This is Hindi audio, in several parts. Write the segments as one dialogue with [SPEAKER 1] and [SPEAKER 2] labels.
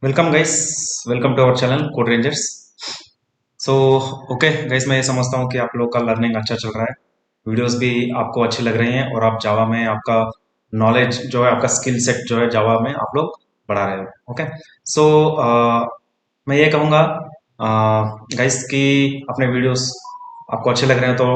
[SPEAKER 1] Welcome guys, welcome to our channel Code Rangers. So okay guys, मैं ये समझता हूँ कि आप लोग का लर्निंग अच्छा चल रहा है, वीडियोस भी आपको अच्छी लग रही हैं और आप जावा में आपका नॉलेज जो है, आपका स्किल सेट जो है जावा में आप लोग बढ़ा रहे हो। ओके, सो मैं ये कहूँगा गाइस कि अपने वीडियोस आपको अच्छे लग रहे हैं तो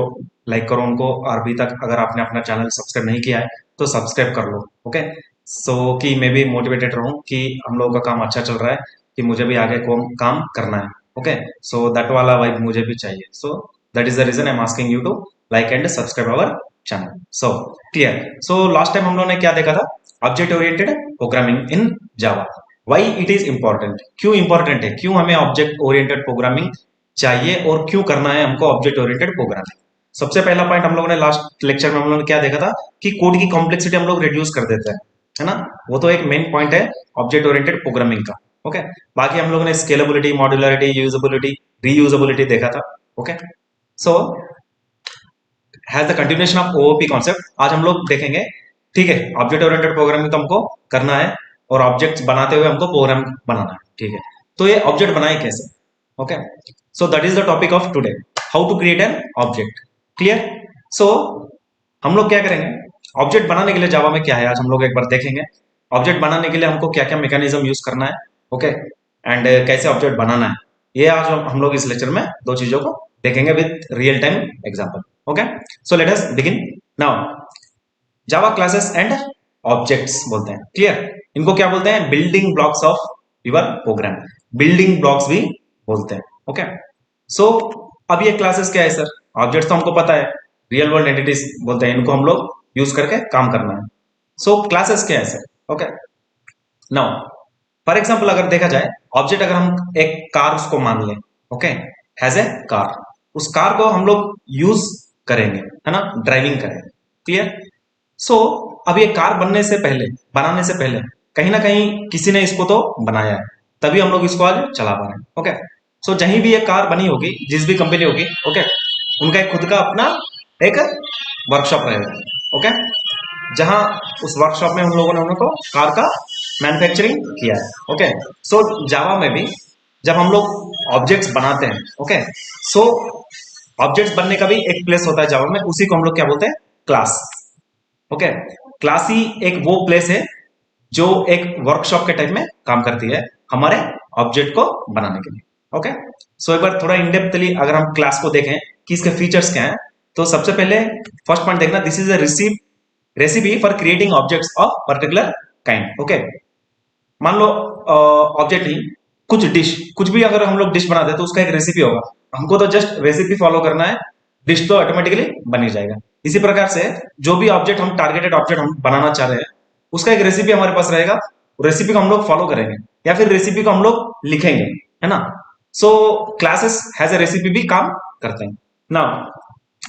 [SPEAKER 1] लाइक करो उनको, और अभी तक अगर आपने अपना चैनल सब्सक्राइब नहीं किया है तो सब्सक्राइब कर लो। ओके, सो कि मैं भी मोटिवेटेड रहूं कि हम लोगों का काम अच्छा चल रहा है, कि मुझे भी आगे को काम करना है। ओके, सो दैट वाला वाइब मुझे भी चाहिए। So that is the reason I am asking you to like and subscribe our channel. So clear. So last time हम लोगों ने क्या देखा था? Object oriented programming in Java. Why it is important, क्यों इंपॉर्टेंट है, क्यों हमें ऑब्जेक्ट ओरिएंटेड प्रोग्रामिंग चाहिए और क्यों करना है हमको ऑब्जेक्ट ओरिएंटेड प्रोग्रामिंग। सबसे पहला पॉइंट हम लोगों ने लास्ट लेक्चर में हम लोगों ने क्या देखा था कि कोड की कॉम्प्लेक्सिटी हम लोग रिड्यूस कर देते हैं, है ना। वो तो एक मेन पॉइंट है ऑब्जेक्ट ओरिएंटेड प्रोग्रामिंग का। ओके, बाकी हम लोगों ने स्केलेबिलिटी, मॉड्यूलरिटी, यूजेबिलिटी, रीयूजेबिलिटी देखा था। Okay, so has the continuation of OOP concept आज हम लोग देखेंगे। ठीक है, ऑब्जेक्ट ओरिएंटेड प्रोग्रामिंग तो हमको करना है और ऑब्जेक्ट्स बनाते हुए हमको प्रोग्राम बनाना है। ठीक है, तो ये ऑब्जेक्ट बनाए कैसे? Okay, so that is the topic of today, how to create an object. Clear. So हम लोग क्या करेंगे, ऑब्जेक्ट बनाने के लिए जावा में क्या है आज हम लोग एक बार देखेंगे। ऑब्जेक्ट बनाने के लिए हमको क्या क्या मैकेनिज्म यूज करना है, ओके, एंड कैसे ऑब्जेक्ट बनाना है, ये आज हम लोग इस लेक्चर में दो चीजों को देखेंगे with real time example. Okay, so let us begin now. Java classes and objects बोलते हैं। क्लियर, इनको क्या बोलते हैं? Building blocks of your program, building blocks भी बोलते हैं। ओके, सो अब ये क्लासेस क्या है सर? ऑब्जेक्ट्स तो हमको पता है, रियल वर्ल्ड एंटिटीज बोलते हैं, इनको हम लोग यूज करके काम करना है। सो क्लासेस क्या है sir? Okay, now for example अगर देखा जाए ऑब्जेक्ट, अगर हम एक कार उसको मान लें, ओके, हैज ए कार, उस कार को हम लोग यूज करेंगे, है ना, ड्राइविंग करेंगे। क्लियर। सो अब ये कार बनने से पहले, बनाने से पहले कहीं ना कहीं किसी ने इसको तो बनाया है, तभी हम लोग इसको आज चला पा रहे हैं। ओके, सो जहीं भी ये कार बनी होगी, जिस भी कंपनी होगी, ओके, उनका एक खुद का अपना एक वर्कशॉप रहेगा। ओके, जहां उस वर्कशॉप में उन लोगों ने उनको कार का मैन्युफैक्चरिंग किया है। ओके, सो जावा में भी जब हम लोग ऑब्जेक्ट्स बनाते हैं, ओके, सो ऑब्जेक्ट्स बनने का भी एक प्लेस होता है जावा में, उसी को हम लोग क्या बोलते हैं? क्लास। ओके, क्लास ही एक वो प्लेस है जो एक वर्कशॉप के टाइप में काम करती है हमारे ऑब्जेक्ट को बनाने के लिए। ओके, सो एक बार थोड़ा इनडेप्थली अगर हम क्लास को देखें कि इसके फीचर्स क्या हैं, तो सबसे पहले फर्स्ट पॉइंट देखना, this is a recipe for creating objects of particular kind. Okay, मान लो ऑब्जेक्ट ही कुछ डिश, कुछ भी अगर हम लोग डिश बनाते हैं तो उसका एक रेसिपी होगा, हमको तो जस्ट रेसिपी फॉलो करना है, डिश तो ऑटोमेटिकली बन ही जाएगा। इसी प्रकार से जो भी ऑब्जेक्ट हम टारगेटेड ऑब्जेक्ट हम बनाना चाह रहे हैं, उसका एक रेसिपी हमारे पास रहेगा, रेसिपी को हम लोग फॉलो करेंगे या फिर रेसिपी को हम लोग लिखेंगे, है ना। So classes has a recipe भी काम करते हैं। Now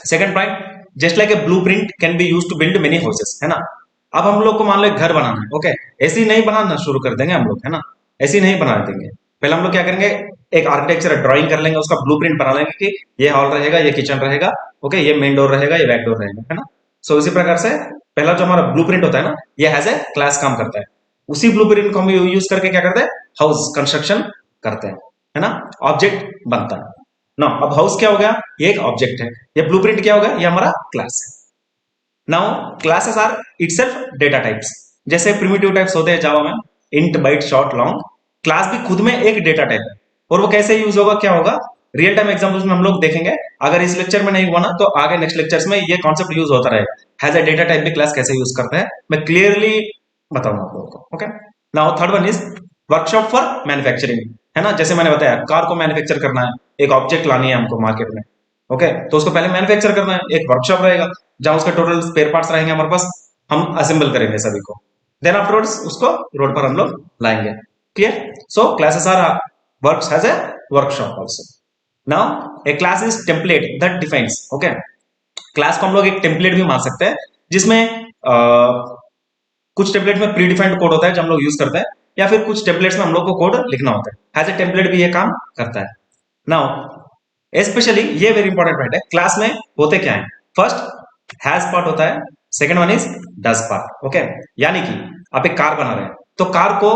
[SPEAKER 1] second point, just like a blueprint can be used to build many houses, है ना। अब हम लोग को मान लो एक घर बनाना है, ओके, ऐसे ही नहीं बनाना शुरू कर देंगे हम लोग, है ना, ऐसे ही नहीं बना देंगे। पहले हम लोग क्या करेंगे, एक आर्किटेक्चर ड्राइंग कर लेंगे, उसका ब्लूप्रिंट बना लेंगे कि ये हॉल रहेगा, ये किचन रहेगा, ओके, ये मेन डोर रहेगा, ये बैक डोर रहेगा, है ना। सो इसी प्रकार से पहला जो हमारा ब्लूप्रिंट होता है ना, ये हैज ए क्लास काम करता है। उसी ब्लूप्रिंट को हम यूज करके क्या करते हैं? हाउस कंस्ट्रक्शन करते हैं, है ना, ऑब्जेक्ट बनता है ना। अब हाउस क्या हो गया? ये एक ऑब्जेक्ट है, ये ब्लूप्रिंट क्या होगा? ये हमारा क्लास है। Now classes are itself data types, जैसे प्रिमिटिव टाइप्स होते हैं जावा में, int, byte, short, long, class भी खुद में एक डेटा टाइप है। और वो कैसे यूज होगा, क्या होगा, रियल टाइम एग्जांपल्स में हम लोग देखेंगे। अगर इस लेक्चर में नहीं हुआ ना तो आगे नेक्स्ट लेक्चर्स में ये कॉन्सेप्ट यूज होता रहेगा, हैज अ डेटा टाइप भी क्लास कैसे यूज करते हैं मैं क्लियरली बताऊंगा आप लोगों को। Okay, now third one is workshop for manufacturing, है ना। जैसे मैंने बताया कार को मैन्युफैक्चर करना है, एक ऑब्जेक्ट लानी है हमको मार्केट में, ओके, तो उसको पहले मैन्युफैक्चर करना है, एक वर्कशॉप रहेगा जहां उसके टोटल स्पेयर पार्ट्स रहेंगे हमारे पास, हम असेंबल करेंगे सभी को, देन आफ्टरवर्ड्स उसको रोड पर हम लोग लाएंगे। Clear. So classes are works has a workshop also. Now a class is template that defines, okay, class को हम लोग एक टेम्पलेट भी मान सकते हैं, जिसमें कुछ टेम्पलेट में प्री डिफाइंड कोड होता है जो हम लोग यूज करते हैं, या फिर कुछ टेम्पलेट्स में हम लोग को कोड लिखना होता है, हैज ए टेम्पलेट भी ये काम करता है। नाउ स्पेशली ये वेरी इंपॉर्टेंट पॉइंट है, क्लास में होते क्या है? फर्स्ट हैज पार्ट होता है, second one is does part. Okay, यानी कि आप एक कार बना रहे हैं तो कार को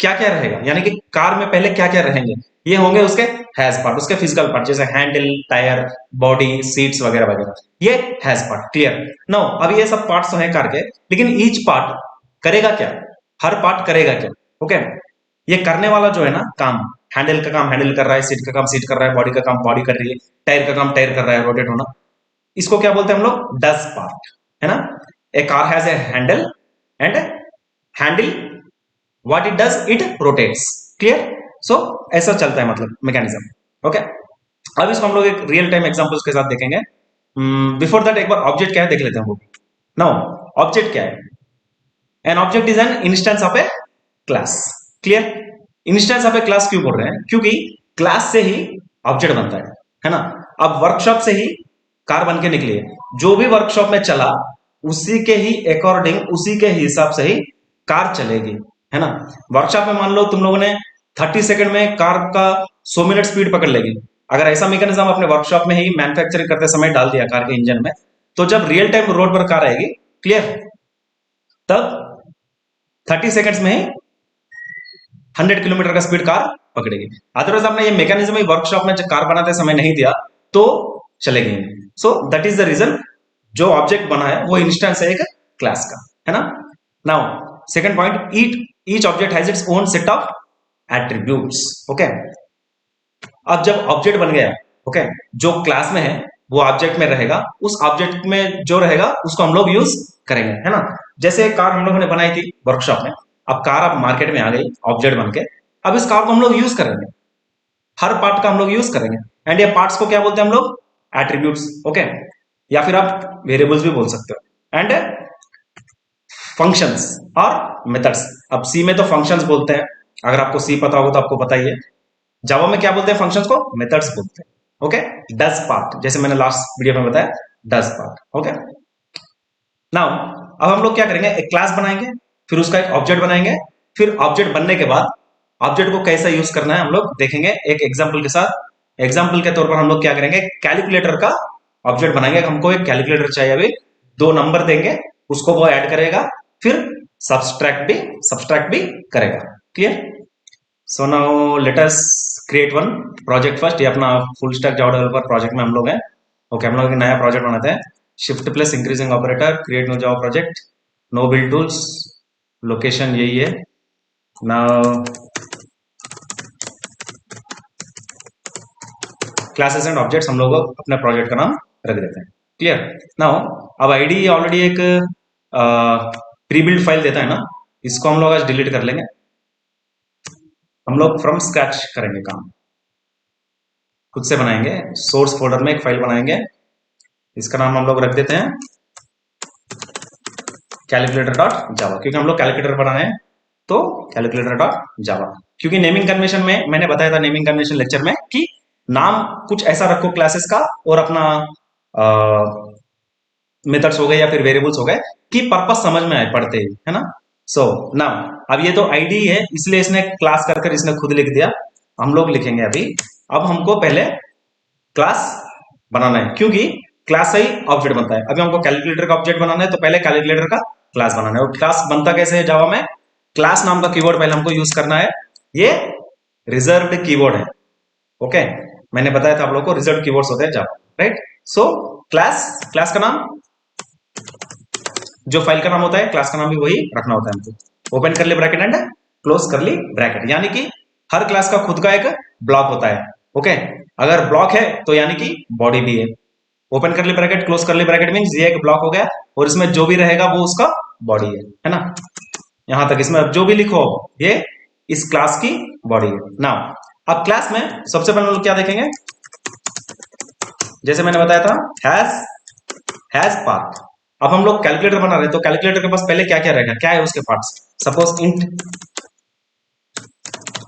[SPEAKER 1] क्या क्या रहेगा, यानी कि कार में पहले क्या क्या रहेंगे, ये होंगे उसके हैज पार्ट, उसके फिजिकल पार्ट, जैसे हैंडल, टायर, बॉडी, सीट्स वगैरह वगैरह, ये हैज पार्ट। क्लियर। नो, अब ये सब पार्ट्स तो हैं कार के, लेकिन ईच पार्ट करेगा क्या, हर पार्ट करेगा क्या। ओके, ये करने वाला जो है ना काम, हैंडल का काम हैंडल कर रहा है, सीट का काम सीट कर रहा है, बॉडी का काम बॉडी कर रही है, टायर का काम टायर कर रहा है, रोटेट होना, इसको क्या बोलते हैं हम लोग, डज पार्ट, है ना। A car has a handle and handle, what it does, it rotates. Clear. So ऐसा चलता है मतलब मैकेनिज्म। ओके, अब इसको हम लोग एक रियल टाइम एग्जांपल्स के साथ देखेंगे। बिफोर दैट एक बार ऑब्जेक्ट क्या है देख लेते हैं हम लोग। नाउ ऑब्जेक्ट क्या है, an object is an instance of A class. Clear. Instance of A class क्यों बोल रहे हैं, क्योंकि क्लास से ही ऑब्जेक्ट बनता है ना। अब वर्कशॉप से ही कार बन के निकली है, जो भी वर्कशॉप में चला उसी के ही अकॉर्डिंग, उसी के हिसाब से ही कार चलेगी, है ना। वर्कशॉप में मान लो तुम लोगों ने 30 सेकंड में कार का 100 मिनट स्पीड पकड़ लेगी, अगर ऐसा मैकेनिज्म अपने वर्कशॉप में ही मैन्युफैक्चरिंग करते समय डाल दिया कार के इंजन में, तो जब रियल टाइम रोड पर कार आएगी, क्लियर, तब 30 सेकंड्स में ही 100 किलोमीटर का स्पीड कार पकड़ेगी। अदरवाइज आपने ये मैकेनिज्म ही वर्कशॉप में जब कार बनाते समय नहीं दिया तो चलेगी नहीं। So that is the reason जो ऑब्जेक्ट बना है वो इंस्टेंस है एक क्लास का, है ना। Now second point, each object has its own set of attributes. Okay, अब जब ऑब्जेक्ट बन गया, ओके, जो क्लास में है वो ऑब्जेक्ट में रहेगा, उस ऑब्जेक्ट में जो रहेगा उसको हम लोग यूज करेंगे, है ना। जैसे कार हम लोगों ने बनाई थी वर्कशॉप में, अब कार अब मार्केट में आ गई ऑब्जेक्ट बन के, अब इस कार को हम लोग यूज करेंगे, हर पार्ट का हम लोग यूज करेंगे, एंड ये पार्ट्स को क्या बोलते हैं हम लोग, एट्रीब्यूट्स। ओके, या फिर आप वेरिएबल्स भी बोल सकते हो, एंड फंक्शंस और मेथड्स। अब सी में तो फंक्शंस बोलते हैं, अगर आपको सी पता होगा तो आपको पता ही है। जावा में क्या बोलते हैं फंक्शंस को, मेथड्स बोलते हैं। ओके, डज पार्ट, जैसे मैंने लास्ट वीडियो में बताया, डज पार्ट। ओके, नाउ अब हम लोग क्या करेंगे, एक क्लास बनाएंगे, फिर उसका एक ऑब्जेक्ट बनाएंगे, फिर ऑब्जेक्ट बनने के बाद ऑब्जेक्ट को कैसा यूज करना है हम लोग देखेंगे एक एग्जांपल के साथ। एग्जांपल के तौर पर हम लोग क्या करेंगे, कैलकुलेटर का ऑब्जेक्ट बनाएंगे। हमको एक कैलकुलेटर चाहिए, अभी दो नंबर देंगे, उसको वो ऐड करेगा, फिर सब्सट्रैक्ट भी करेगा। Clear. So now let us create one project first. ये अपना full stack Java developer project में हम लोग हैं। ओके, हम लोग एक नया प्रोजेक्ट बनाते हैं, shift plus increasing operator, create new Java project, know build tools, location यही है। नाउ क्लासेस एंड ऑब्जेक्ट्स हम लोग अपने प्रोजेक्ट का नाम रख देते हैं। क्लियर। नाउ अब आईडी ऑलरेडी एक प्री बिल्ड फाइल देता है ना, इसको हम लोग आज डिलीट कर लेंगे, हम लोग फ्रॉम स्क्रैच करेंगे काम, खुद से बनाएंगे। सोर्स फोल्डर में एक फाइल बनाएंगे, इसका नाम हम लोग रख देते हैं कैलकुलेटर डॉट जावा, क्योंकि हम लोग कैलकुलेटर बनाए हैं तो कैलकुलेटर डॉट जावा। क्योंकि नेमिंग कन्वेंशन में मैंने बताया था, नेमिंग कन्वेंशन लेक्चर में, कि नाम कुछ ऐसा रखो क्लासेस का और अपना मेथड्स हो गए या फिर वेरिएबल्स हो गए कि पर्पस समझ में आए पढ़ते ही, है ना। सो नाउ अब ये तो आईडी है, इसलिए इसने क्लास कर इसने खुद लिख दिया, हम लोग लिखेंगे अभी। अब हमको पहले क्लास बनाना है, क्योंकि क्लास से ही ऑब्जेक्ट बनता है। अभी हमको कैलकुलेटर का ऑब्जेक्ट बनाना है, तो पहले कैलकुलेटर का क्लास बनाना है। और क्लास बनता कैसे है जावा में, क्लास नाम का कीवर्ड पहले हमको यूज करना है, ये रिजर्व्ड कीवर्ड है। ओके, मैंने बताया था आप लोगों को रिजर्व्ड कीवर्ड्स होते हैं जावा, राइट। सो क्लास का नाम, जो फाइल का नाम होता है क्लास का नाम भी वही रखना होता है हमको। ओपन कर ली ब्रैकेट एंड क्लोज कर ली ब्रैकेट, यानी कि हर क्लास का खुद का एक ब्लॉक होता है। ओके, अगर ब्लॉक है तो यानी कि बॉडी भी है। ओपन कर ली ब्रैकेट क्लोज कर ली ब्रैकेट मींस ये एक ब्लॉक हो गया, और इसमें जो भी रहेगा वो उसका बॉडी है ना। यहां तक इसमें जो भी लिखो ये इस क्लास की बॉडी है। नाउ अब क्लास में सबसे पहले हम लोग क्या देखेंगे, जैसे मैंने बताया था हैज पार्ट। अब हम लोग कैलकुलेटर बना रहे हैं, तो कैलकुलेटर के पास पहले क्या क्या रहेगा, क्या है उसके parts, suppose int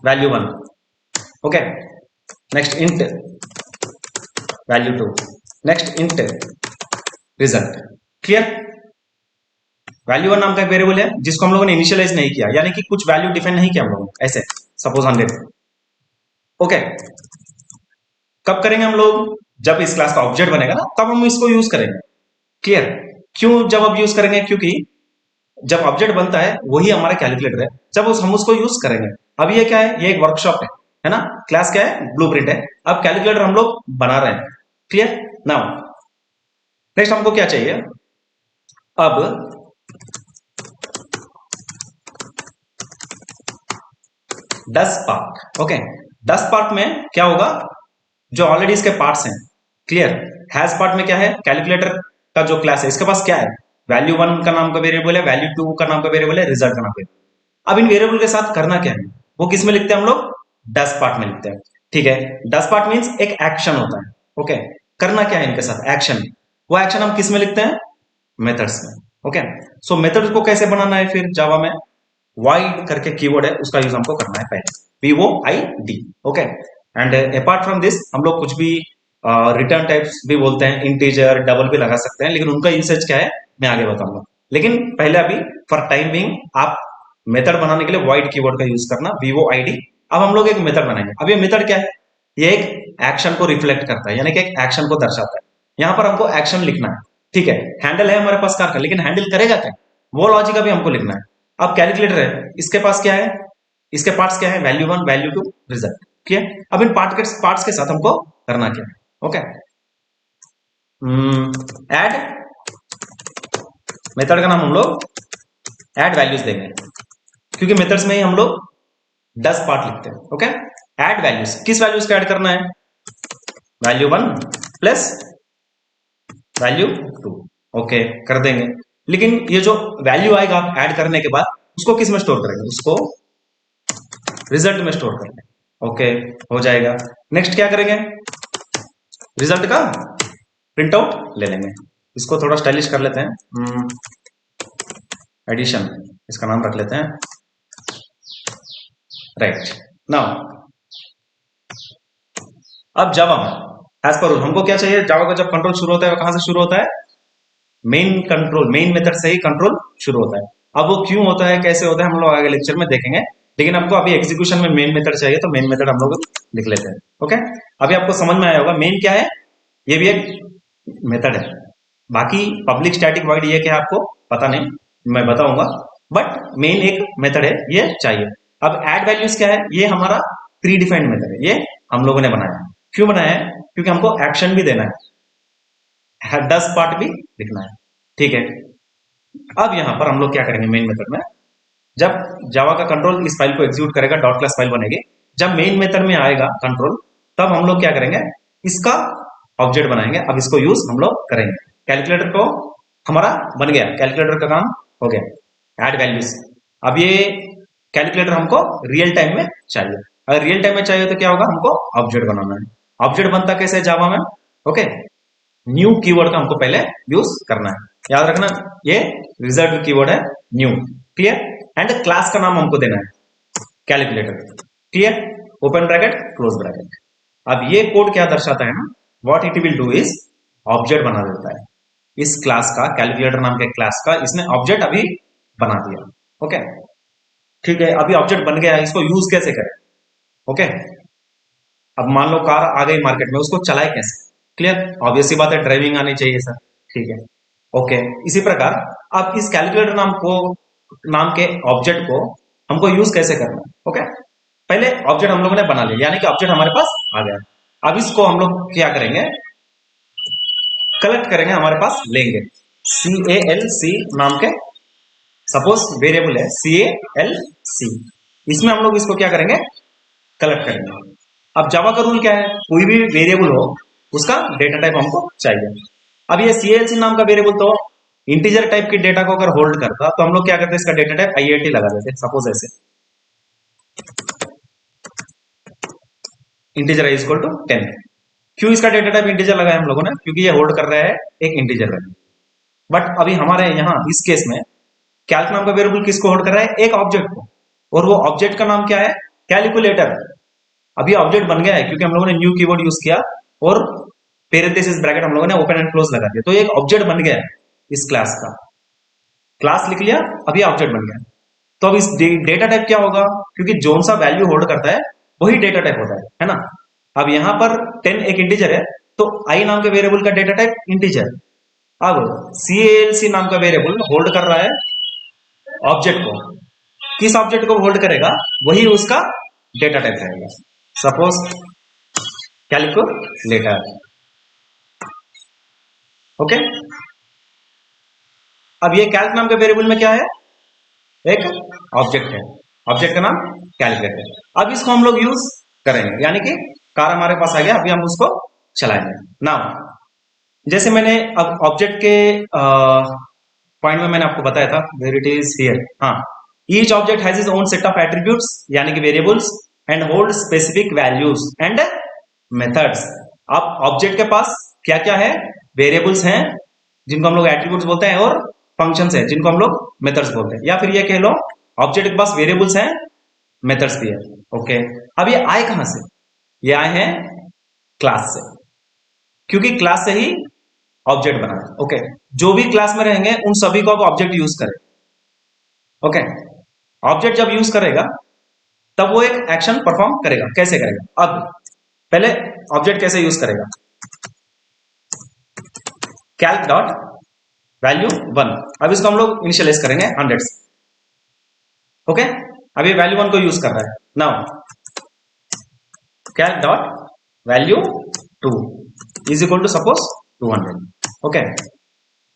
[SPEAKER 1] value 1, okay, next int value 2, next int result. Clear. Value 1 नाम का एक वेरिएबल है जिसको हम लोगों ने इनिशियलाइज नहीं किया, यानी कि कुछ वैल्यू डिफाइन नहीं किया हम लोगों ने, ऐसे सपोज 100। ओके, कब करेंगे हम लोग, जब इस क्लास का ऑब्जेक्ट बनेगा ना, तब हम इसको यूज करेंगे। क्लियर। क्यों जब अब यूज करेंगे, क्योंकि जब ऑब्जेक्ट बनता है वही हमारा कैलकुलेटर है, जब हम उसको यूज करेंगे। अब ये क्या है, ये एक वर्कशॉप है ना, क्लास क्या है, ब्लूप्रिंट है। अब कैलकुलेटर हम लोग बना रहे हैं, क्लियर। नाउ नेक्स्ट हमको क्या चाहिए, अब 10 पार्ट, ओके। 10 पार्ट में क्या होगा, जो ऑलरेडी इसके पार्ट्स हैं, क्लियर। हैज पार्ट में क्या है, कैलकुलेटर का जो क्लास है इसके पास क्या है, वैल्यू 1 का नाम का वेरिएबल है, वैल्यू 2 का नाम का वेरिएबल है, रिजल्ट का नाम का वेरिएबल। अब इन वेरिएबल के साथ करना क्या है, वो किस में लिखते हैं हम लोग, 10 पार्ट में लिखते हैं, ठीक है। 10 पार्ट मीन्स एक एक्शन होता है, ओके। करना क्या है इनके साथ, एक्शन। वो एक्शन हम किस में लिखते हैं, मेथड्स में, ओके। सो मेथड्स को कैसे बनाना है फिर जावा में, वाइड करके कीवर्ड है, उसका यूज हमको करना है पहले, VOID, okay. And apart from this हम लोग कुछ भी रिटर्न टाइप्स भी बोलते हैं, इंटीजर डबल भी लगा सकते हैं, लेकिन उनका यूसेज क्या है मैं आगे बताऊंगा। लेकिन पहले अभी फॉर टाइम बिंग आप मेथड बनाने के लिए वाइड कीवर्ड का यूज करना, VOID। अब हम लोग एक मेथड बनाएंगे। अब ये मेथड क्या है, ये एक एक्शन को रिफ्लेक्ट करता है, यानी कि एक एक्शन को दर्शाता है। यहां पर हमको एक्शन लिखना है, ठीक है। हैंडल है हमारे पास कार का, लेकिन हैंडल करेगा क्या, वो लॉजिक अभी हमको लिखना है। अब कैलकुलेटर है, इसके पास क्या है, इसके पार्ट्स क्या है, वैल्यू 1 वैल्यू 2 रिजल्ट, ठीक है। अब इन पार्ट्स के साथ हमको करना क्या है, ओके। ऐड मेथड का नाम हम लोग ऐड वैल्यूज देंगे, क्योंकि मेथड्स में ही हम लोग 10 पार्ट लिखते हैं, ओके। ऐड वैल्यूज, किस वैल्यूज का ऐड करना है, वैल्यू 1 प्लस वैल्यू 2, ओके कर देंगे। लेकिन ये जो वैल्यू आएगा ऐड करने के बाद, उसको किस में स्टोर करेंगे, उसको रिजल्ट में स्टोर कर लें, ओके हो जाएगा। नेक्स्ट क्या करेंगे, रिजल्ट का प्रिंट आउट ले लेंगे। इसको थोड़ा स्टाइलिश कर लेते हैं, एडिशन इसका नाम रख लेते हैं, राइट। नाउ अब जावा में एज पर रूल हमको क्या चाहिए, जावा का जब कंट्रोल शुरू होता है वो कहां से शुरू होता है, मेन कंट्रोल, मेन मेथड से ही कंट्रोल शुरू होता है। अब वो क्यों होता है, कैसे होता है, हम लोग आगे लेक्चर में देखेंगे। लेकिन हमको अभी एग्जीक्यूशन में मेन मेथड चाहिए, तो मेन मेथड हम लोग लिख लेते हैं, ओके। अभी आपको समझ में आया होगा मेन क्या है, ये भी एक मेथड है। बाकी पब्लिक स्टैटिक वॉइड ये क्या है आपको पता नहीं, मैं बताऊंगा, बट मेन एक मेथड है, ये चाहिए। अब ऐड वैल्यूज क्या है, ये हमारा प्री डिफाइंड मेथड है, ये हम लोगों ने बनाया है। क्यों बनाया है, क्योंकि हमको एक्शन भी देना है, 10 पार्ट भी लिखना है, ठीक है। अब यहां पर हम लोग क्या करेंगे मेन मेथड में, जब जावा का कंट्रोल इस फाइल को एग्जीक्यूट करेगा, डॉट क्लास फाइल बनेगी, जब मेन मेथड में आएगा कंट्रोल, तब हम लोग क्या करेंगे, इसका ऑब्जेक्ट बनाएंगे। अब इसको यूज हम लोग करेंगे। कैलकुलेटर को हमारा बन गया, कैलकुलेटर का काम हो गया, ऐड वैल्यूज। अब ये कैलकुलेटर हमको रियल टाइम में चाहिए। अगर रियल टाइम में चाहिए तो क्या होगा, हमको ऑब्जेक्ट बनाना है। ऑब्जेक्ट बनता कैसे जावा में, ओके। न्यू कीवर्ड का हमको पहले यूज करना है, याद रखना, ये रिजल्ट कीवर्ड है न्यू, क्लियर। एंड क्लास का नाम हमको देना है calculator, clear, open bracket close bracket. अब ये कोड क्या दर्शाता है ना, what it will do is object बना देता है इस क्लास का, कैलकुलेटर नाम के क्लास का इसने ऑब्जेक्ट अभी बना दिया, ओके ठीक है। अभी ऑब्जेक्ट बन गया, इसको यूज कैसे करें, ओके। अब मान लो कार आ गई मार्केट में, उसको चलाए कैसे, क्लियर, ऑब्वियसली बात है ड्राइविंग आनी चाहिए सर, ठीक है, ओके। इसी प्रकार अब इस कैलकुलेटर नाम के ऑब्जेक्ट को हमको यूज कैसे करना है, ओके। पहले ऑब्जेक्ट हम लोगों ने बना लिया, यानी कि ऑब्जेक्ट हमारे पास आ गया। अब इसको हम लोग क्या करेंगे, कलेक्ट करेंगे, हमारे पास लेंगे। CALC नाम के सपोज वेरिएबल है, CALC, इसमें हम लोग इसको क्या करेंगे, कलेक्ट करेंगे। अब जावा का रूल क्या है, कोई भी वेरिएबल हो उसका डेटा टाइप हमको चाहिए। अब ये CALC नाम का वेरिएबल तो इंटीजर टाइप की डेटा को अगर होल्ड करता तो हम लोग क्या करते, इसका डेटा टाइप IAT लगा देते, सपोज ऐसे इंटीजर इज इक्वल टू 10। क्यों इसका डेटा टाइप इंटीजर लगाया हम लोगों ने, क्योंकि ये होल्ड कर रहा है एक इंटीजर वैल्यू। बट अभी हमारे यहाँ इस केस में कैल्क नाम का वेरिएबल किसको होल्ड कर रहा है, एक ऑब्जेक्ट को, और वो ऑब्जेक्ट का नाम क्या है, कैलकुलेटर। अभी ऑब्जेक्ट बन गया है क्योंकि हम लोगों ने न्यू कीवर्ड यूज किया और पेरेंथेसिस ब्रैकेट हम लोगों ने ओपन एंड क्लोज लगा दिया, तो एक ऑब्जेक्ट बन गया है इस क्लास का, क्लास लिख लिया, अभी ऑब्जेक्ट बन गया। तो अब इस डेटा टाइप क्या होगा, क्योंकि जोन सा वैल्यू होल्ड करता है वही डेटा टाइप होता है ना। अब यहां पर 10 एक इंटीजर है, तो आई नाम के वेरिएबल का डेटा टाइप इंटीजर, अब CALC नाम का वेरिएबल होल्ड कर रहा है ऑब्जेक्ट को। किस ऑब्जेक्ट को होल्ड करेगा, वही उसका डेटा टाइप रहेगा। Suppose calculator. ओके, अब ये कैल्क नाम के वेरिएबल में क्या है, एक ऑब्जेक्ट है, ऑब्जेक्ट का नाम कैलकुलेटर। अब इसको हम लोग यूज करेंगे, यानी कि कार हमारे पास आ गया, अभी हम उसको चलाएंगे। नाउ जैसे मैंने अब ऑब्जेक्ट के पॉइंट में मैंने आपको बताया था, वेर इट इज हियर, हाँ, each object has is own set of attributes यानी कि variables and hold specific values and methods. अब ऑब्जेक्ट के पास क्या क्या है, वेरिएबल्स हैं जिनको हम लोग एट्रीब्यूट्स बोलते हैं, और फंक्शंस हैं जिनको हम लोग मेथड्स बोलते हैं, या फिर ये कह लो ऑब्जेक्ट के पास वेरिएबल्स हैं, मेथड्स भी है। ओके, अब ये आए कहां से, ये आए हैं क्लास से, क्योंकि क्लास से ही ऑब्जेक्ट बना है। ओके, जो भी क्लास में रहेंगे उन सभी को अब ऑब्जेक्ट यूज करें। ओके, ऑब्जेक्ट जब यूज करेगा तब वो एक एक्शन परफॉर्म करेगा। कैसे करेगा, अब पहले ऑब्जेक्ट कैसे यूज करेगा, कैल्क डॉट वैल्यू 1। अब इसको हम लोग इनिशियलाइज करेंगे 100 से। ओके, अब ये वैल्यू 1 को यूज कर रहा है। Now calc dot value 2 is equal to suppose 200। Okay,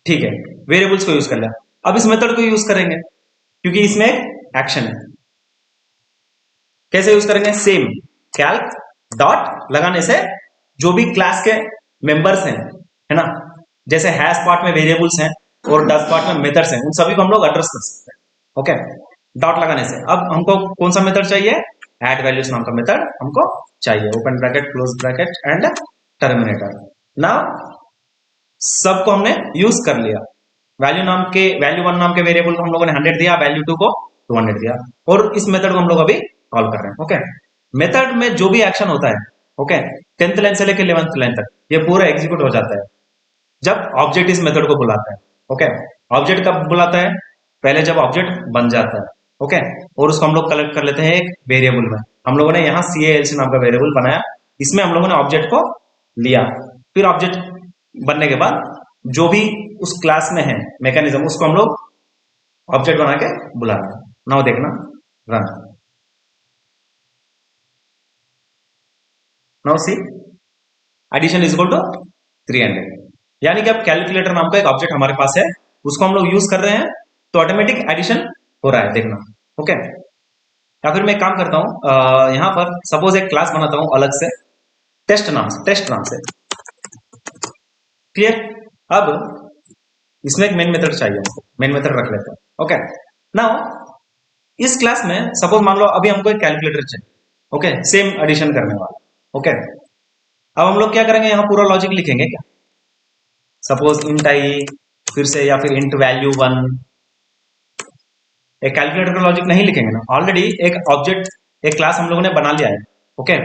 [SPEAKER 1] ठीक है, वेरिएबल्स को यूज कर लिया। अब इस मेथड को यूज करेंगे क्योंकि इसमें एक एक्शन है। कैसे यूज करेंगे, सेम कैल्क डॉट लगाने से जो भी क्लास के मेंबर्स हैं, है ना, जैसे हैश पार्ट में वेरिएबल्स हैं और डस पार्ट में मेथड्स हैं, उन सभी को हम लोग एड्रेस कर सकते हैं। ओके, डॉट लगाने से अब हमको कौन सा मेथड चाहिए, ऐड वैल्यूज नाम का मेथड हमको चाहिए। Open bracket close bracket and terminator. Now सबको हमने यूज कर लिया। वैल्यू 1 नाम के वेरिएबल को हम लोगों ने 100 दिया, वैल्यू 2 को 200 दिया, और इस मेथड को हम लोग अभी कॉल कर रहे हैं। ओके, मेथड में जो भी एक्शन होता है, ओके, 10th लाइन से लेकर 11th लाइन तक ये पूरा एग्जीक्यूट हो जाता है जब ऑब्जेक्ट इस मेथड को बुलाता है। ओके, ऑब्जेक्ट कब बुलाता है, पहले जब ऑब्जेक्ट बन जाता है। ओके, और उसको हम लोग कलेक्ट कर लेते हैं एक वेरिएबल में। हम लोगों ने यहाँ CALC नाम का वेरिएबल बनाया, इसमें हम लोगों ने ऑब्जेक्ट को लिया, फिर ऑब्जेक्ट बनने के बाद जो भी उस क्लास में है मैकेनिज्म, उसको हम लोग ऑब्जेक्ट बना के बुला रहे हैं। नाउ देखना, run. Now see addition is equal to 300, यानी कि अब कैलकुलेटर नाम का एक ऑब्जेक्ट हमारे पास है, उसको हम लोग यूज कर रहे हैं, तो ऑटोमेटिक एडिशन हो रहा है, देखना। ओके, या फिर मैं काम करता हूं, यहां पर सपोज एक क्लास बनाता हूं अलग से, टेस्ट नाम से। क्लियर, अब इसमें एक मेन मेथड चाहिए, मेन मेथड रख लेते हैं। ओके, नाउ इस क्लास में सपोज मान लो अभी हमको एक कैलकुलेटर चाहिए। ओके, सेम एडिशन करने वाला। ओके, अब हम लोग क्या करेंगे, यहां पूरा लॉजिक लिखेंगे क्या, सपोज इंट आई, फिर से, या फिर इंट वैल्यू 1। एक कैलकुलेटर का लॉजिक नहीं लिखेंगे ना, ऑलरेडी एक ऑब्जेक्ट, एक क्लास हम लोगों ने बना लिया है। ओके,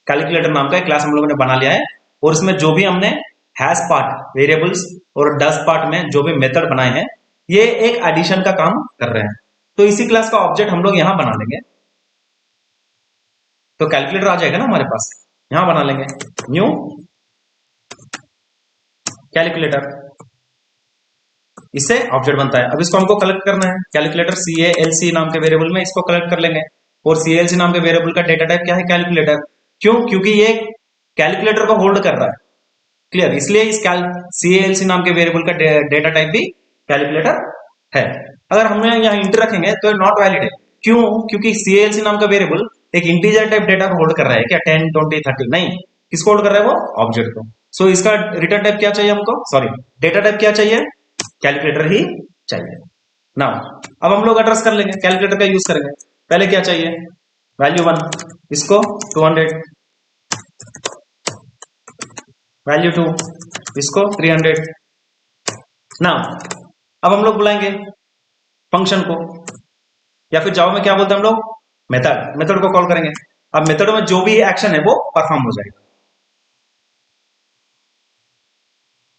[SPEAKER 1] कैलकुलेटर नाम का एक क्लास हम लोगों ने बना लिया है, और उसमें जो भी हमने हैश पार्ट वेरिएबल्स और डस पार्ट में जो भी मेथड बनाए हैं, ये एक एडिशन का काम कर रहे हैं। तो इसी क्लास का ऑब्जेक्ट हम लोग यहां बना लेंगे, तो कैलकुलेटर आ जाएगा ना हमारे पास। यहां बना लेंगे न्यू कैलकुलेटर, इससे ऑब्जेक्ट बनता है। अब इसको हमको कलेक्ट करना है, कैलकुलेटर CALC नाम के वेरिएबल में इसको कलेक्ट कर लेंगे, और CALC नाम के वेरिएबल का डेटा टाइप क्या है, कैलकुलेटर। क्यों, क्योंकि ये कैलकुलेटर को होल्ड कर रहा है। क्लियर, इसलिए इस CALC नाम के वेरिएबल का डेटा टाइप भी कैलकुलेटर है। अगर हमने यहाँ इंटर रखेंगे तो नॉट वैलिड है। क्यों, क्योंकि CALC नाम का वेरिएबल एक इंटीजर टाइप डेटा को होल्ड कर रहा है, क्या 10 20 30 नहीं, किसको होल्ड कर रहा है, वो ऑब्जेक्ट को। सो इसका रिटर्न टाइप क्या चाहिए हमको, सॉरी डेटा टाइप क्या चाहिए, कैलकुलेटर ही चाहिए। नाउ अब हम लोग एड्रेस कर लेंगे, कैलकुलेटर का यूज करेंगे। पहले क्या चाहिए, वैल्यू 1, इसको 200, वैल्यू 2, इसको 300। नाउ अब हम लोग बुलाएंगे फंक्शन को, या फिर जावा में क्या बोलते हैं हम लोग, मेथड को कॉल करेंगे। अब मेथड में जो भी एक्शन है वो परफॉर्म हो जाएगा।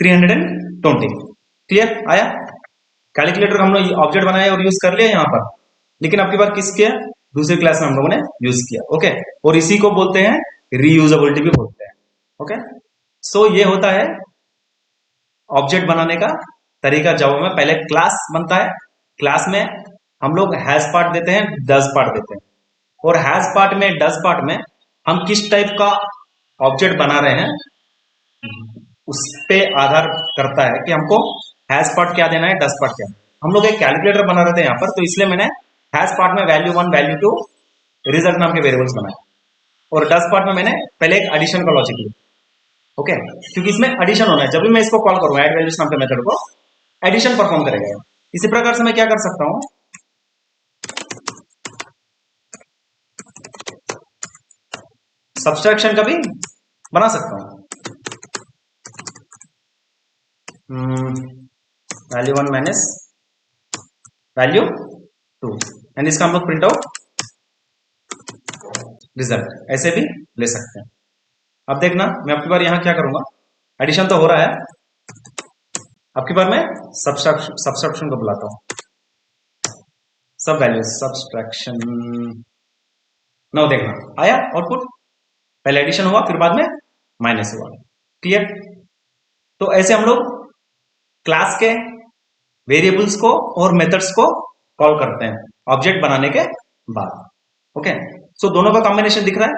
[SPEAKER 1] 320 क्लियर आया। कैलकुलेटर हम लोग ऑब्जेक्ट बनाया और यूज कर लिया यहां पर, लेकिन आपके बार किस किया, दूसरे क्लास में हम लोगों ने यूज किया। ओके, और इसी को बोलते हैं रीयूजेबिलिटी भी बोलते हैं। ओके, सो ये होता है ऑब्जेक्ट बनाने का तरीका जावा में, पहले क्लास बनता है, क्लास में हम लोग हैज पार्ट देते हैं, डज पार्ट देते हैं, और हैज पार्ट में डज पार्ट में हम किस टाइप का ऑब्जेक्ट बना रहे हैं उस पे आधार करता है कि हमको हैज पार्ट क्या देना है, डज पार्ट क्या। हम लोग एक कैलकुलेटर बना रहे थे यहाँ पर, तो इसलिए मैंने हैज पार्ट में वैल्यू 1 वैल्यू 2 रिजल्ट नाम के वेरिएबल्स बनाए, और डज पार्ट में मैंने पहले एक एडिशन का लॉजिक लिया। ओके, क्योंकि इसमें एडिशन होना है, जब भी मैं इसको कॉल करूंगा ऐड वैल्यूज नाम के मेथड को, एडिशन परफॉर्म करेगा। इसी प्रकार से मैं क्या कर सकता हूं, सब्सट्रैक्शन का भी बना सकता हूं। वैल्यू 1 माइनस वैल्यू 2, एंड इसका हम लोग प्रिंट आउट रिजल्ट ऐसे भी ले सकते हैं। अब देखना, मैं आपकी बार यहां क्या करूंगा, एडिशन तो हो रहा है, आपकी बार मैं सब्सट्रैक्शन को बुलाता हूं, सब वैल्यूज सब्सट्रैक्शन। नाउ देखना आया आउटपुट, पहले एडिशन हुआ फिर बाद में माइनस हुआ। क्लियर? तो ऐसे हम लोग क्लास के वेरिएबल्स को और मेथड्स को कॉल करते हैं ऑब्जेक्ट बनाने के बाद। ओके, सो दोनों का कॉम्बिनेशन दिख रहा है।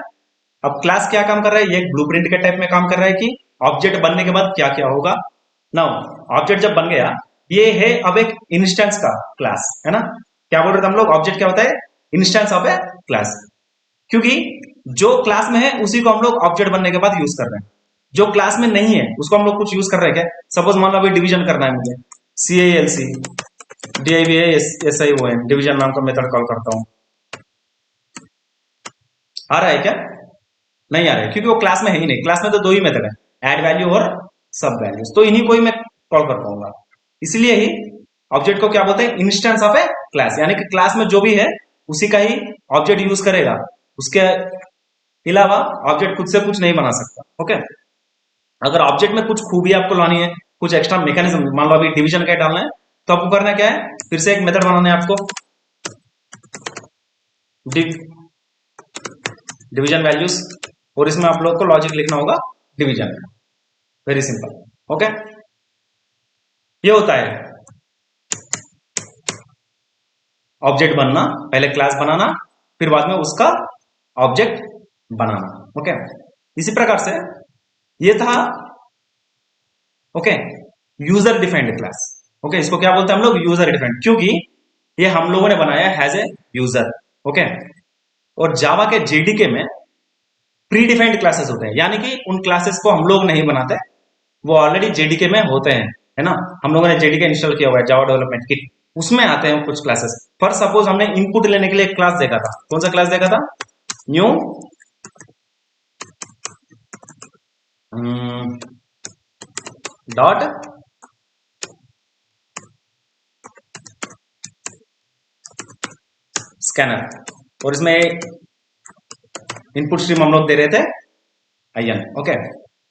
[SPEAKER 1] अब क्लास क्या काम कर रहा है, ये ब्लूप्रिंट के टाइप में काम कर रहा है कि ऑब्जेक्ट बनने के बाद क्या क्या होगा। नाउ ऑब्जेक्ट जब बन गया, ये है अब एक इंस्टेंस का क्लास, है ना। क्या बोल रहे थे हम लोग, ऑब्जेक्ट क्या होता है, इंस्टेंस ऑफ ए क्लास, क्योंकि जो क्लास में है उसी को हम लोग ऑब्जेक्ट बनने के बाद यूज कर रहे हैं। जो क्लास में नहीं है उसको हम लोग कुछ यूज कर रहे हैं क्या, सपोज मान लो अभी डिवीजन करना है मुझे, CALC DIVASION डिवीजन नाम का मेथड कॉल करता हूं, आ रहा है क्या, नहीं आ रहा है, क्योंकि वो क्लास में है ही नहीं। क्लास में तो दो ही मेथड है, ऐड वैल्यू और सब वैल्यूज, तो इन्हीं को ही मैं कॉल कर पाऊंगा। इसलिए ही ऑब्जेक्ट को क्या बोलते हैं, इंस्टेंस ऑफ ए क्लास, यानी कि क्लास में जो भी है उसी का ही ऑब्जेक्ट यूज करेगा, उसके अलावा ऑब्जेक्ट खुद से कुछ नहीं बना सकता। ओके, अगर ऑब्जेक्ट में कुछ खूबी आपको लानी है, कुछ एक्स्ट्रा मैकेनिज्म, मान लो अभी डिवीजन का डालना है, तो आपको करना क्या है, फिर से एक मेथड बनाना है आपको, डिवीजन वैल्यूज, और इसमें आप लोग को लॉजिक लिखना होगा डिवीजन का, वेरी सिंपल। ओके, ये होता है ऑब्जेक्ट बनना, पहले क्लास बनाना फिर बाद में उसका ऑब्जेक्ट बनाना। ओके, इसी प्रकार से ये था okay user defined class. Okay, इसको क्या बोलते हैं हम लोग, यूजर डिफाइंड, क्योंकि ये हम लोगों ने बनाया हैज ए यूजर। ओके, और जावा के जेडीके में प्री डिफाइंड क्लासेस होते हैं, यानी कि उन क्लासेस को हम लोग नहीं बनाते, वो ऑलरेडी जेडीके में होते हैं, है ना। हम लोगों ने जेडीके इंस्टॉल किया हुआ है, जावा डेवलपमेंट किट, उसमें आते हैं कुछ क्लासेस। फॉर सपोज हमने इनपुट लेने के लिए एक क्लास देखा था, कौन सा क्लास देखा था, न्यू डॉट स्कैनर, और इसमें इनपुट स्ट्रीम हम लोग दे रहे थे IN। ओके,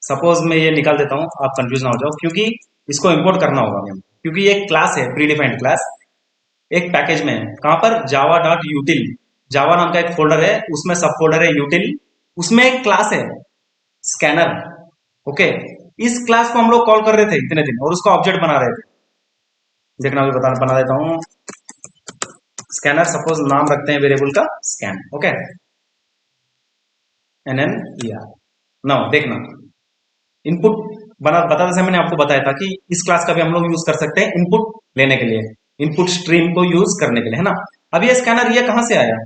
[SPEAKER 1] सपोज मैं ये निकाल देता हूं, आप कंफ्यूज ना हो जाओ, क्योंकि इसको इंपोर्ट करना होगा हमें, क्योंकि ये क्लास है प्री डिफाइंड क्लास, एक पैकेज में है, कहां पर, जावा डॉट यूटिल, जावा नाम का एक फोल्डर है, उसमें सब फोल्डर है यूटिल, उसमें एक क्लास है स्कैनर। ओके, इस क्लास को हम लोग कॉल कर रहे थे इतने दिन, और उसका ऑब्जेक्ट बना रहे थे। देखना, अभी बना देता हूं, स्कैनर, सपोज नाम रखते हैं वेरिएबल का स्कैन। Okay, NNER। नाउ देखना, इनपुट बताते समय मैंने आपको बताया था कि इस क्लास का भी हम लोग यूज कर सकते हैं इनपुट लेने के लिए, इनपुट स्ट्रीम को यूज करने के लिए, है ना। अब ये स्कैनर ये कहां से आया,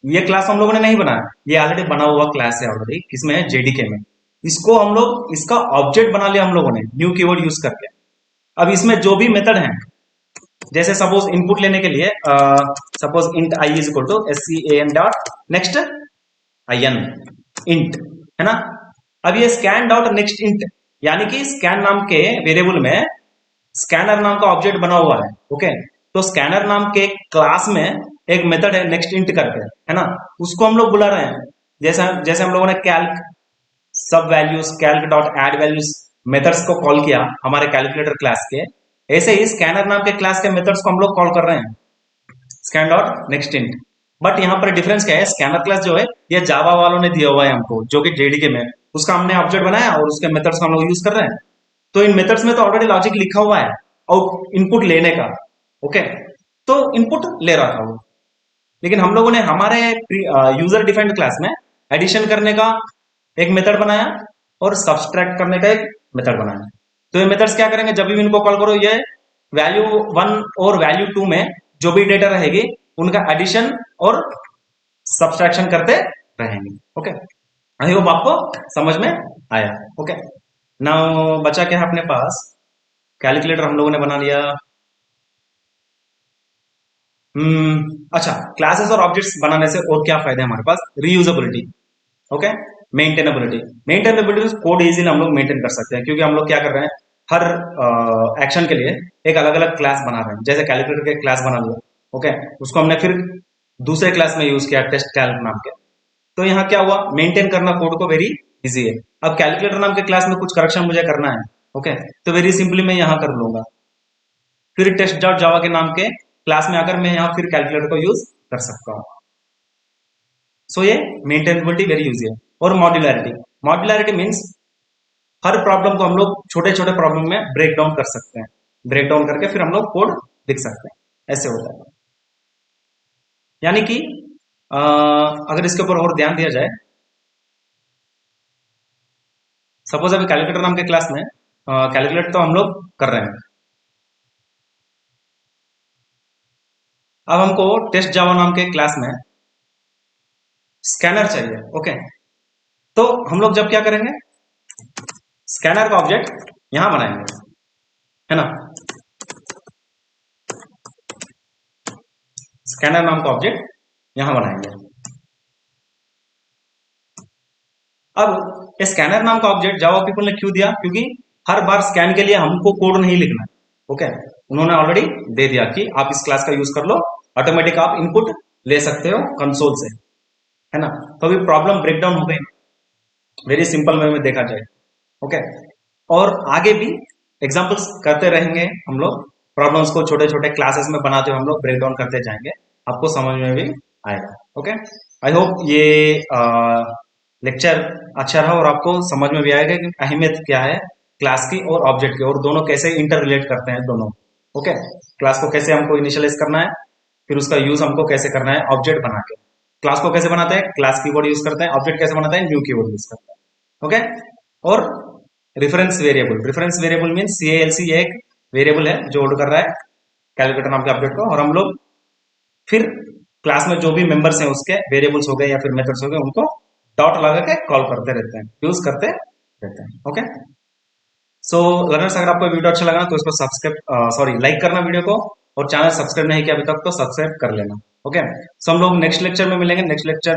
[SPEAKER 1] ये क्लास हम लोगों ने नहीं बनाया, ये ऑलरेडी बना हुआ क्लास है ऑलरेडी, किसमें है, जेडीके में। इसको हम लोग, इसका ऑब्जेक्ट बना लिया हम लोगों ने न्यू कीवर्ड यूज करके। अब इसमें जो भी मेथड है, जैसे सपोज इनपुट लेने के लिए suppose int I is equal to SCAN dot next IN int, है ना। अब ये स्कैन डॉट नेक्स्ट इंट, यानी कि स्कैन नाम के वेरिएबल में स्कैनर नाम का ऑब्जेक्ट बना हुआ है। ओके, तो स्कैनर नाम के क्लास में एक मेथड है नेक्स्ट इंट करके, है ना, उसको हम लोग बुला रहे हैं। जैसे जैसे हम लोगों ने calc sub values, calc dot add values methods को कॉल किया हमारे कैलकुलेटर क्लास के, ऐसे ही स्कैनर नाम के क्लास के मेथड्स को हम लोग कॉल कर रहे हैं, scan dot next int. But यहाँ पर डिफरेंस क्या है, स्कैनर क्लास जो है ये जावा वालों ने दिया हुआ है हमको, जो कि जेडीके में, उसका हमने ऑब्जेक्ट बनाया और उसके मेथड्स को हम लोग यूज कर रहे हैं। तो इन मेथड्स में तो ऑलरेडी लॉजिक लिखा हुआ है और इनपुट लेने का, ओके, तो इनपुट ले रहा था वो, लेकिन हम लोगों ने हमारे यूजर डिफाइंड क्लास में एडिशन करने का एक मेथड बनाया और सब्सट्रैक्ट करने का एक मेथड बनाया। तो ये मेथड्स क्या करेंगे, जब भी इनको कॉल करो ये वैल्यू 1 और वैल्यू 2 में जो भी डेटा रहेगी उनका एडिशन और सब्सट्रैक्शन करते रहेंगे। ओके, आई होप आपको समझ में आया। ओके, नाउ बचा क्या है अपने पास, कैलकुलेटर हम लोगों ने बना लिया। अच्छा, क्लासेस और ऑब्जेक्ट्स बनाने से और क्या फायदे हैं हमारे पास, reusability, okay, maintainability. Maintainability code easily हम लोग मेंटेन कर सकते हैं, क्योंकि हम लोग क्या कर रहे हैं, हर एक्शन के लिए एक अलग अलग क्लास बना रहे हैं। जैसे कैलकुलेटर के क्लास बना लिया, ओके, उसको हमने फिर दूसरे क्लास में यूज किया टेस्ट कैल्क नाम के, तो यहाँ क्या हुआ, मेंटेन करना कोड को वेरी इजी है। अब कैलकुलेटर नाम के क्लास में कुछ करेक्शन मुझे करना है, ओके, तो वेरी सिंपली मैं यहाँ कर लूंगा, फिर टेस्ट डॉट जावा के नाम के क्लास में आकर मैं यहाँ फिर कैलकुलेटर को यूज कर सकता हूँ। सो ये मेंटेनेबिलिटी वेरी यूज है। और मॉड्यूलैरिटी, मॉड्यूलैरिटी मीन्स हर प्रॉब्लम को हम लोग छोटे छोटे प्रॉब्लम में ब्रेक डाउन कर सकते हैं, ब्रेक डाउन करके फिर हम लोग कोड लिख सकते हैं, ऐसे होता है। यानी कि अगर इसके ऊपर और ध्यान दिया जाए, सपोज अभी कैलकुलेटर नाम के क्लास में कैलकुलेट तो हम लोग कर रहे हैं, अब हमको टेस्ट जावा नाम के क्लास में स्कैनर चाहिए, ओके, तो हम लोग जब क्या करेंगे, स्कैनर का ऑब्जेक्ट यहां बनाएंगे, है ना, स्कैनर नाम का ऑब्जेक्ट यहां बनाएंगे। अब स्कैनर नाम का ऑब्जेक्ट जावा पीपल ने क्यों दिया, क्योंकि हर बार स्कैन के लिए हमको कोड नहीं लिखना है, ओके, उन्होंने ऑलरेडी दे दिया कि आप इस क्लास का यूज कर लो, ऑटोमेटिक आप इनपुट ले सकते हो कंसोल से, है ना। तो अभी प्रॉब्लम ब्रेकडाउन हो गई, वेरी सिंपल वे में देखा जाए, ओके, और आगे भी एग्जांपल्स करते रहेंगे हम लोग, प्रॉब्लम्स को छोटे छोटे क्लासेस में बनाते हुए हम लोग ब्रेक डाउन करते जाएंगे, आपको समझ में भी आएगा। ओके, आई होप ये लेक्चर अच्छा रहा और आपको समझ में भी आएगा कि अहमियत क्या है क्लास की और ऑब्जेक्ट की, और दोनों कैसे इंटर रिलेट करते हैं दोनों। ओके, क्लास को कैसे हमको इनिशियलाइज करना है, फिर उसका यूज हमको कैसे करना है ऑब्जेक्ट बना के, क्लास को कैसे बनाते हैं, क्लास कीवर्ड यूज करते हैं, ऑब्जेक्ट कैसे बनाते हैं, न्यू कीवर्ड यूज करते हैं। ओके, और reference variable, reference variable mean CLC एक वेरिएबल है जो होल्ड कर रहा है कैलकुलेटर नाम के ऑब्जेक्ट को, और हम लोग फिर क्लास में जो भी मेंबर्स हैं उसके वेरिएबल्स हो गए या फिर मेथड्स हो गए उनको डॉट लगा के कॉल करते रहते हैं, यूज करते रहते हैं। ओके, सो लर्नर्स, अगर आपको वीडियो अच्छा लगा तो इसको सब्सक्राइब सॉरी लाइक करना वीडियो को, और चैनल सब्सक्राइब नहीं किया अभी तक तो सब्सक्राइब कर लेना। ओके, सो हम लोग नेक्स्ट लेक्चर में मिलेंगे। Next lecture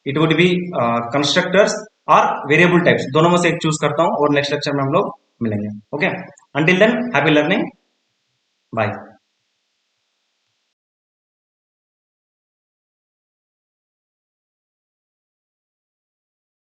[SPEAKER 1] it would be constructors और वेरिएबल टाइप्स, दोनों में से एक चूज करता हूं, और नेक्स्ट लेक्चर में हम लोग मिलेंगे। Okay, until then happy learning, bye.